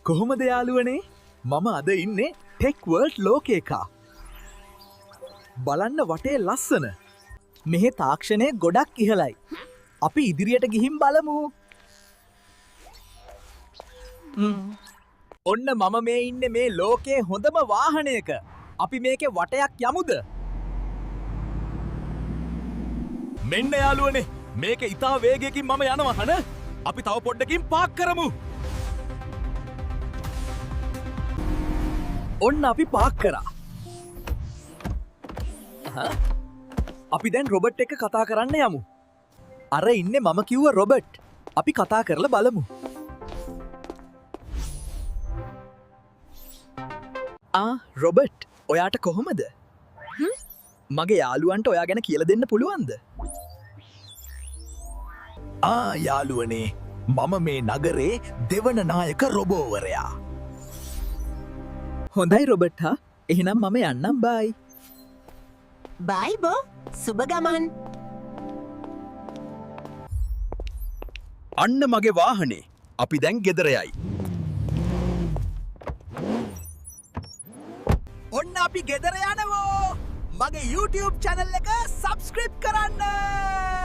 කොහොමද යාළුවනේ මම අද ඉන්නේ ටෙක් වර්ල්ඩ් ලෝකයක බලන්න වටේ ලස්සන මෙහෙ තාක්ෂණය ගොඩක් ඉහලයි. අපි ඉදිරියට ගිහින් බලමු. ඔන්න මම මේ ඉන්නේ මේ ලෝකයේ හොඳම වාහනයක. අපි මේකේ වටයක් යමුද? මෙන්න යාළුවනේ මේක ඉතා වේගයකින් මම යනවා හන. අපි තව පොඩ්ඩකින් පාක් කරමු. ඔන්න අපි පාක් කරා. අපි දැන් රොබට් එක කතා කරන්න යමු. අර ඉන්නේ මම කිව්ව රොබට්. අපි කතා කරලා බලමු. රොබට් ඔයාට කොහොමද? මගේ යාළුවන්ට ඔයා ගැන කියලා දෙන්න පුළුවන්ද? යාළුවනේ මම මේ නගරේ දෙවන නායක රොබෝවරයා. හොඳයි රොබට් හා එහෙනම් මම යන්නම් බයි. බයි බෝ සුබ ගමන්. අන්න මගේ වාහනේ. අපි දැන් ගෙදර යයි. ඔන්න අපි ගෙදර යනවෝ. මගේ YouTube channel එක subscribe කරන්න.